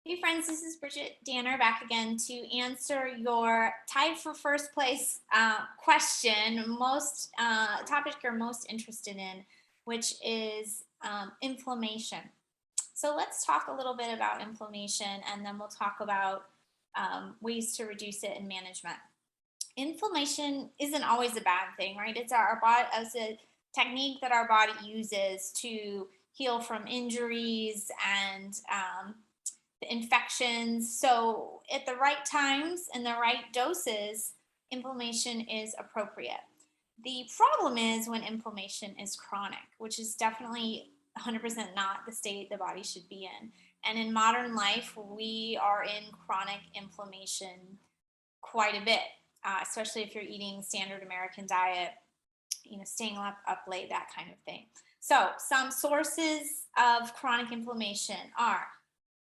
Hey friends, this is Bridget Danner back again to answer your tied for first place question, most topic you're most interested in, which is inflammation. So let's talk a little bit about inflammation, and then we'll talk about ways to reduce it and management. Inflammation isn't always a bad thing, right? It's our body as a technique that our body uses to heal from injuries and infections. So, at the right times and the right doses, inflammation is appropriate. The problem is when inflammation is chronic, which is definitely 100% not the state the body should be in. And in modern life, we are in chronic inflammation quite a bit, especially if you're eating standard American diet, staying up late, that kind of thing. So, some sources of chronic inflammation are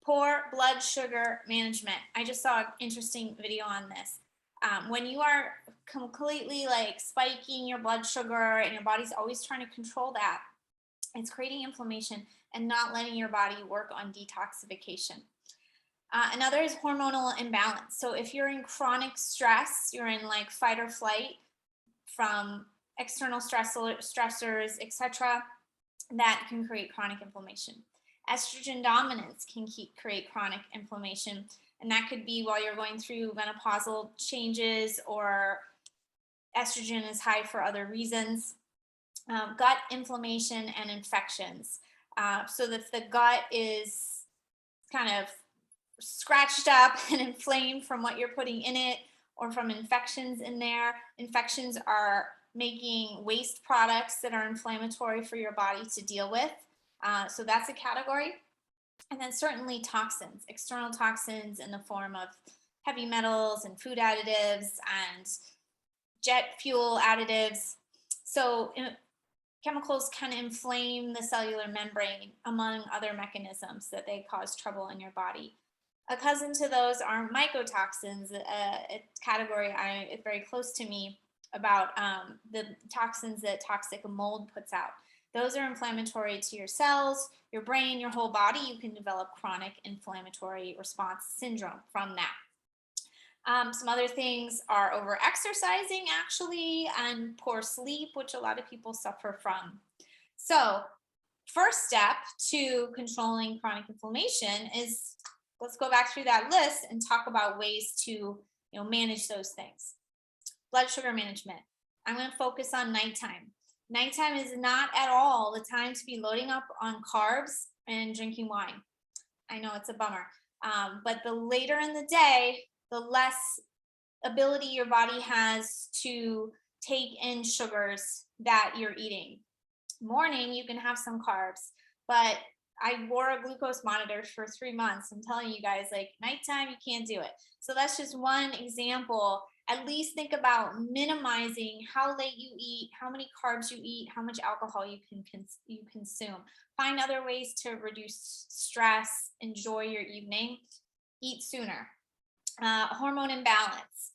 poor blood sugar management. I just saw an interesting video on this. When you are completely like spiking your blood sugar and your body's always trying to control that, it's creating inflammation and not letting your body work on detoxification. Another is hormonal imbalance. So if you're in chronic stress, you're in like fight or flight from external stressors, etc., that can create chronic inflammation. Estrogen dominance can create chronic inflammation, and that could be while you're going through menopausal changes or estrogen is high for other reasons. Gut inflammation and infections. So if the gut is kind of scratched up and inflamed from what you're putting in it or from infections in there, infections are making waste products that are inflammatory for your body to deal with. So that's a category. And then certainly toxins, external toxins in the form of heavy metals and food additives and jet fuel additives. So chemicals can inflame the cellular membrane, among other mechanisms that they cause trouble in your body. A cousin to those are mycotoxins, a category is very close to me about the toxins that toxic mold puts out. Those are inflammatory to your cells, your brain, your whole body. You can develop chronic inflammatory response syndrome from that. Some other things are overexercising, actually, and poor sleep, which a lot of people suffer from. So, first step to controlling chronic inflammation is, let's go back through that list and talk about ways to manage those things. Blood sugar management. I'm going to focus on nighttime. Nighttime is not at all the time to be loading up on carbs and drinking wine. I know it's a bummer, but the later in the day, the less ability your body has to take in sugars that you're eating. Morning, you can have some carbs, but I wore a glucose monitor for 3 months. I'm telling you guys, like nighttime, you can't do it. So that's just one example. At least think about minimizing how late you eat, how many carbs you eat, how much alcohol you consume. Find other ways to reduce stress, enjoy your evening, eat sooner. Hormone imbalance.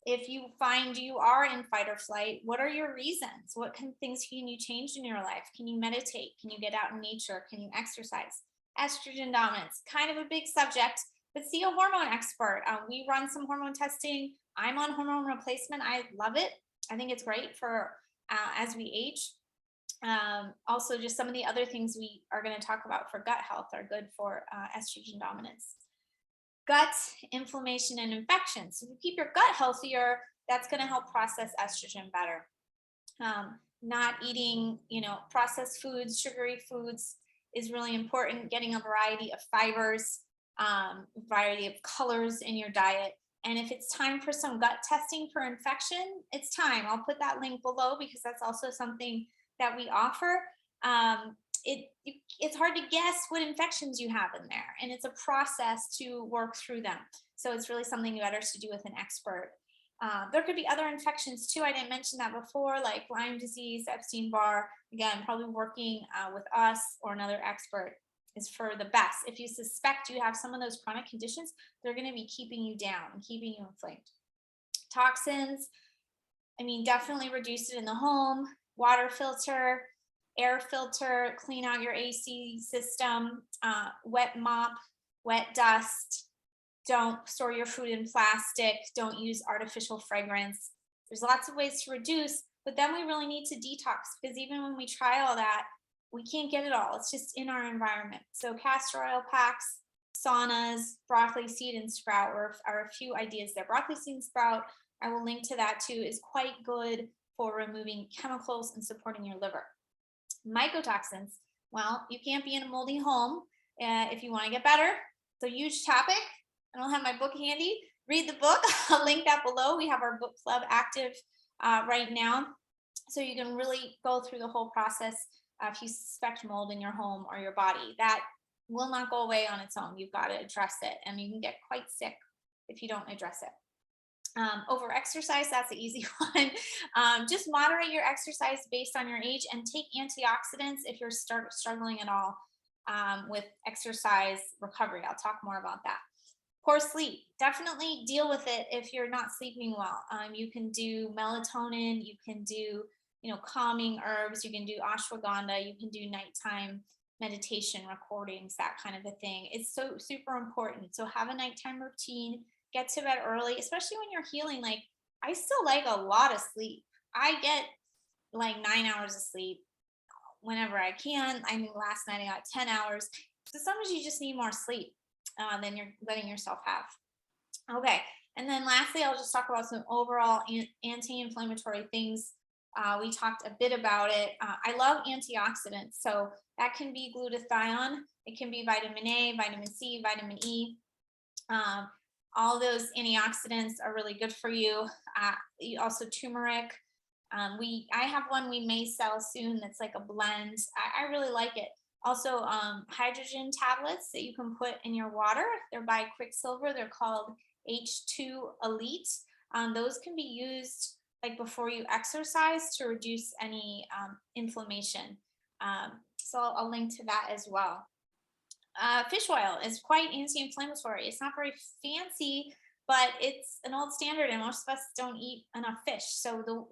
If you find you are in fight or flight, what are your reasons? What things can you change in your life? Can you meditate? Can you get out in nature? Can you exercise? Estrogen dominance, kind of a big subject, but see a hormone expert. We run some hormone testing. I'm on hormone replacement. I love it. I think it's great for as we age. Also, just some of the other things we are going to talk about for gut health are good for estrogen dominance. Gut inflammation and infections. So if you keep your gut healthier, that's going to help process estrogen better. Not eating, processed foods, sugary foods is really important. Getting a variety of fibers, variety of colors in your diet. And if it's time for some gut testing for infection, it's time. I'll put that link below because that's also something that we offer. It's hard to guess what infections you have in there, and it's a process to work through them. So it's really something better to do with an expert. There could be other infections too. I didn't mention that before, like Lyme disease, Epstein-Barr. Again, probably working with us or another expert is for the best. If you suspect you have some of those chronic conditions, they're going to be keeping you down and keeping you inflamed. Toxins, definitely reduce it in the home. Water filter, air filter, clean out your AC system, wet mop wet dust, don't store your food in plastic, don't use artificial fragrance. There's lots of ways to reduce, but then we really need to detox because even when we try all that, we can't get it all. It's just in our environment. So castor oil packs, saunas, broccoli seed and sprout are a few ideas there. Broccoli seed and sprout, I will link to that too, is quite good for removing chemicals and supporting your liver. Mycotoxins, well, you can't be in a moldy home if you want to get better. It's a huge topic. I don't have my book handy. Read the book. I'll link that below. We have our book club active right now. So you can really go through the whole process if you suspect mold in your home or your body. That will not go away on its own. You've got to address it, and you can get quite sick if you don't address it. Overexercise, that's the easy one. Just moderate your exercise based on your age and take antioxidants if you're struggling at all with exercise recovery. I'll talk more about that. Poor sleep, definitely deal with it if you're not sleeping well. You can do melatonin, you can do calming herbs, you can do ashwagandha, you can do nighttime meditation recordings, that kind of a thing. It's so super important. So have a nighttime routine, get to bed early, especially when you're healing. Like, I still like a lot of sleep. I get like 9 hours of sleep whenever I can. I mean, last night I got 10 hours. So sometimes you just need more sleep than you're letting yourself have. Okay. And then lastly, I'll just talk about some overall anti-inflammatory things. We talked a bit about it. I love antioxidants. So that can be glutathione. It can be vitamin A, vitamin C, vitamin E. All those antioxidants are really good for you. Also turmeric. I have one we may sell soon that's like a blend. I really like it. Also, hydrogen tablets that you can put in your water. They're by Quicksilver. They're called H2 Elite. Those can be used like before you exercise to reduce any inflammation. So I'll link to that as well. Fish oil is quite anti-inflammatory. It's not very fancy, but it's an old standard, and most of us don't eat enough fish. So the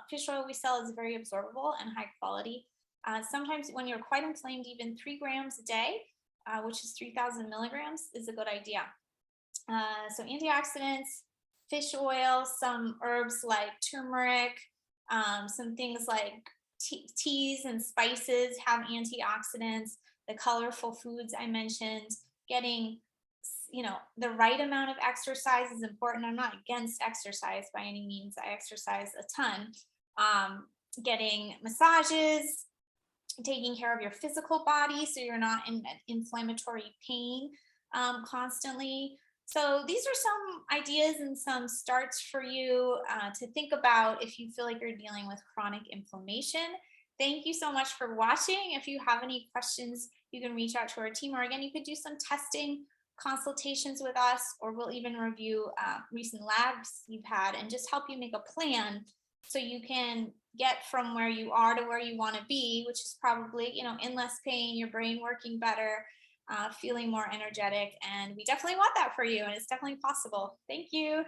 fish oil we sell is very absorbable and high quality. Sometimes when you're quite inflamed, even 3 grams a day, which is 3,000 milligrams, is a good idea. So antioxidants, fish oil, some herbs like turmeric, some things like teas and spices have antioxidants. The colorful foods I mentioned, getting the right amount of exercise is important. I'm not against exercise by any means. I exercise a ton. Getting massages, taking care of your physical body so you're not in inflammatory pain constantly. So these are some ideas and some starts for you to think about if you feel like you're dealing with chronic inflammation. Thank you so much for watching. If you have any questions, you can reach out to our team, or again, you could do some testing consultations with us, or we'll even review recent labs you've had and just help you make a plan so you can get from where you are to where you want to be, which is probably, in less pain, your brain working better, feeling more energetic. And we definitely want that for you, and it's definitely possible. Thank you.